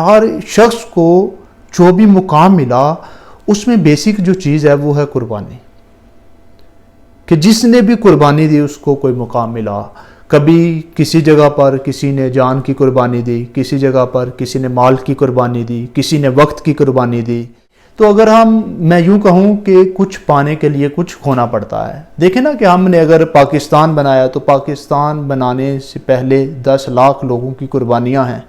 ہر شخص کو جو بھی مقام ملا اس میں بیسک جو چیز ہے وہ ہے قربانی، کہ جس نے بھی قربانی دی اس کو کوئی مقام ملا۔ کبھی کسی جگہ پر کسی نے جان کی قربانی دی، کسی جگہ پر کسی نے مال کی قربانی دی، کسی نے وقت کی قربانی دی۔ تو اگر میں یوں کہوں کہ کچھ پانے کے لیے کچھ کھونا پڑتا ہے۔ دیکھیں نا کہ ہم نے اگر پاکستان بنایا تو پاکستان بنانے سے پہلے 10 لاکھ لوگوں کی قربانیاں ہیں۔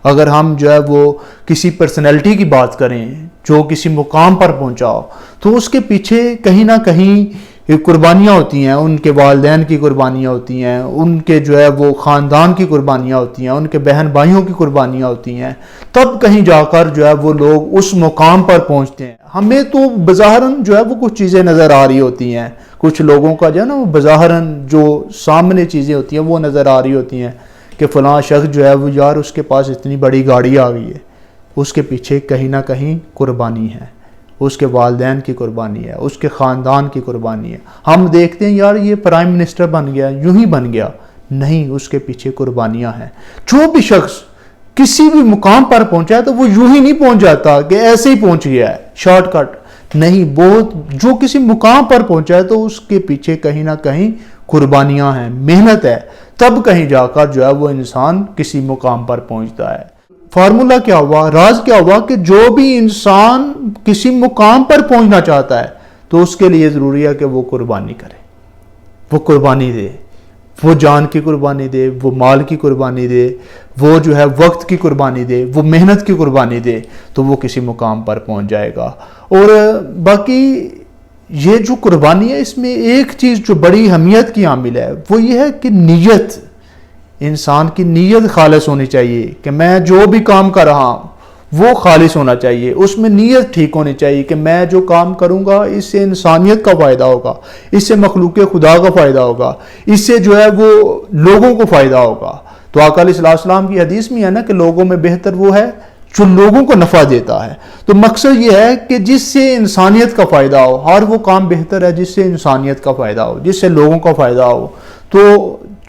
اگر ہم جو ہے وہ کسی پرسنالٹی کی بات کریں جو کسی مقام پر پہنچا ہو تو اس کے پیچھے کہیں نہ کہیں قربانیاں ہوتی ہیں، ان کے والدین کی قربانیاں ہوتی ہیں، ان کے جو ہے وہ خاندان کی قربانیاں ہوتی ہیں، ان کے بہن بھائیوں کی قربانیاں ہوتی ہیں، تب کہیں جا کر جو ہے وہ لوگ اس مقام پر پہنچتے ہیں۔ ہمیں تو بظاہراً جو ہے وہ کچھ چیزیں نظر آ رہی ہوتی ہیں، کچھ لوگوں کا جو ہے نا وہ بظاہراً جو سامنے چیزیں ہوتی ہیں وہ نظر آ رہی ہوتی ہیں کہ فلاں شخص جو ہے وہ یار اس کے پاس اتنی بڑی گاڑی آ گئی ہے، اس کے پیچھے کہیں نہ کہیں قربانی ہے، اس کے والدین کی قربانی ہے، اس کے خاندان کی قربانی ہے۔ ہم دیکھتے ہیں یار یہ پرائم منسٹر بن گیا، یوں ہی بن گیا، نہیں، اس کے پیچھے قربانیاں ہیں۔ جو بھی شخص کسی بھی مقام پر پہنچا ہے تو وہ یوں ہی نہیں پہنچ جاتا کہ ایسے ہی پہنچ گیا ہے شارٹ کٹ، نہیں، جو کسی مقام پر پہنچا ہے تو اس کے پیچھے کہیں نہ کہیں قربانیاں ہیں، محنت ہے، تب کہیں جا کر جو ہے وہ انسان کسی مقام پر پہنچتا ہے۔ فارمولا کیا ہوا، راز کیا ہوا کہ جو بھی انسان کسی مقام پر پہنچنا چاہتا ہے تو اس کے لیے ضروری ہے کہ وہ قربانی کرے، وہ قربانی دے، وہ جان کی قربانی دے، وہ مال کی قربانی دے، وہ جو ہے وقت کی قربانی دے، وہ محنت کی قربانی دے، تو وہ کسی مقام پر پہنچ جائے گا۔ اور باقی یہ جو قربانی ہے اس میں ایک چیز جو بڑی اہمیت کی عامل ہے وہ یہ ہے کہ نیت، انسان کی نیت خالص ہونی چاہیے کہ میں جو بھی کام کر رہا ہوں وہ خالص ہونا چاہیے، اس میں نیت ٹھیک ہونی چاہیے کہ میں جو کام کروں گا اس سے انسانیت کا فائدہ ہوگا، اس سے مخلوق خدا کا فائدہ ہوگا، اس سے جو ہے وہ لوگوں کو فائدہ ہوگا۔ تو آقا علیہ السلام کی حدیث میں ہے نا کہ لوگوں میں بہتر وہ ہے جو لوگوں کو نفع دیتا ہے۔ تو مقصد یہ ہے کہ جس سے انسانیت کا فائدہ ہو، ہر وہ کام بہتر ہے جس سے انسانیت کا فائدہ ہو، جس سے لوگوں کا فائدہ ہو۔ تو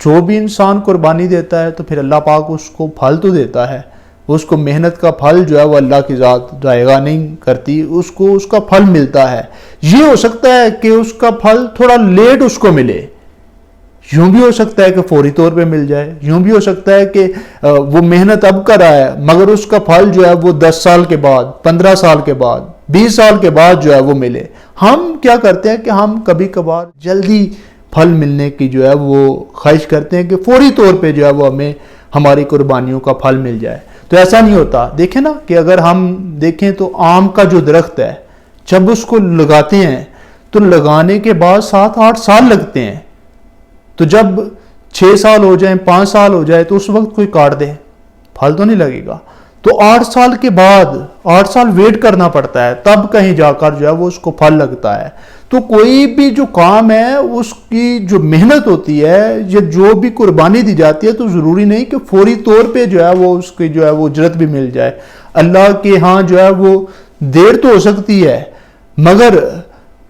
جو بھی انسان قربانی دیتا ہے تو پھر اللہ پاک اس کو پھل تو دیتا ہے، اس کو محنت کا پھل جو ہے وہ اللہ کی ذات ضائع نہیں کرتی، اس کو اس کا پھل ملتا ہے۔ یہ ہو سکتا ہے کہ اس کا پھل تھوڑا لیٹ اس کو ملے، یوں بھی ہو سکتا ہے کہ فوری طور پہ مل جائے، یوں بھی ہو سکتا ہے کہ وہ محنت اب کر رہا ہے مگر اس کا پھل جو ہے وہ 10 سال کے بعد، 15 سال کے بعد، 20 سال کے بعد جو ہے وہ ملے۔ ہم کیا کرتے ہیں کہ ہم کبھی کبھار جلدی پھل ملنے کی جو ہے وہ خواہش کرتے ہیں کہ فوری طور پہ جو ہے وہ ہمیں ہماری قربانیوں کا پھل مل جائے، تو ایسا نہیں ہوتا۔ دیکھیں نا کہ اگر ہم دیکھیں تو آم کا جو درخت ہے جب اس کو لگاتے ہیں تو لگانے کے بعد 7-8 سال لگتے ہیں، تو جب 6 سال ہو جائیں، 5 سال ہو جائے تو اس وقت کوئی کاٹ دے، پھل تو نہیں لگے گا۔ تو 8 سال کے بعد 8 سال ویٹ کرنا پڑتا ہے، تب کہیں جا کر جو ہے وہ اس کو پھل لگتا ہے۔ تو کوئی بھی جو کام ہے اس کی جو محنت ہوتی ہے یا جو بھی قربانی دی جاتی ہے تو ضروری نہیں کہ فوری طور پہ جو ہے وہ اس کی جو ہے وہ اجرت بھی مل جائے۔ اللہ کے ہاں جو ہے وہ دیر تو ہو سکتی ہے مگر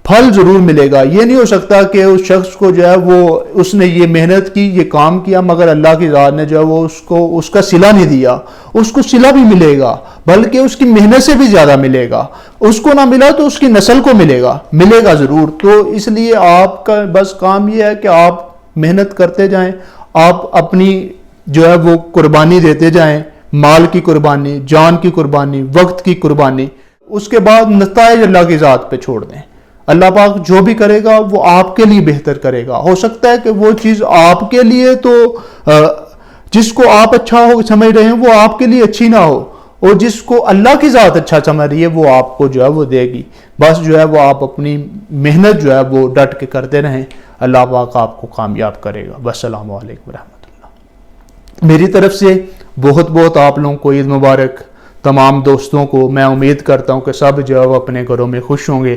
پھل ضرور ملے گا۔ یہ نہیں ہو سکتا کہ اس شخص کو جو ہے وہ اس نے یہ محنت کی، یہ کام کیا مگر اللہ کی ذات نے جو ہے وہ اس کا صلہ نہیں دیا، اس کو صلہ بھی ملے گا بلکہ اس کی محنت سے بھی زیادہ ملے گا۔ اس کو نہ ملا تو اس کی نسل کو ملے گا ضرور۔ تو اس لیے آپ کا بس کام یہ ہے کہ آپ محنت کرتے جائیں، آپ اپنی جو ہے وہ قربانی دیتے جائیں، مال کی قربانی، جان کی قربانی، وقت کی قربانی، اس کے بعد نتائج اللہ کی ذات پہ چھوڑ دیں۔ اللہ پاک جو بھی کرے گا وہ آپ کے لیے بہتر کرے گا۔ ہو سکتا ہے کہ وہ چیز آپ کے لیے تو جس کو آپ اچھا سمجھ رہے ہیں وہ آپ کے لیے اچھی نہ ہو، اور جس کو اللہ کی ذات اچھا سمجھ رہی ہے وہ آپ کو جو ہے وہ دے گی۔ بس جو ہے وہ آپ اپنی محنت جو ہے وہ ڈٹ کے کرتے رہیں، اللہ پاک آپ کو کامیاب کرے گا۔ السلام علیکم ورحمۃ اللہ۔ میری طرف سے بہت بہت آپ لوگوں کو عید مبارک، تمام دوستوں کو۔ میں امید کرتا ہوں کہ سب جو ہے وہ اپنے گھروں میں خوش ہوں گے۔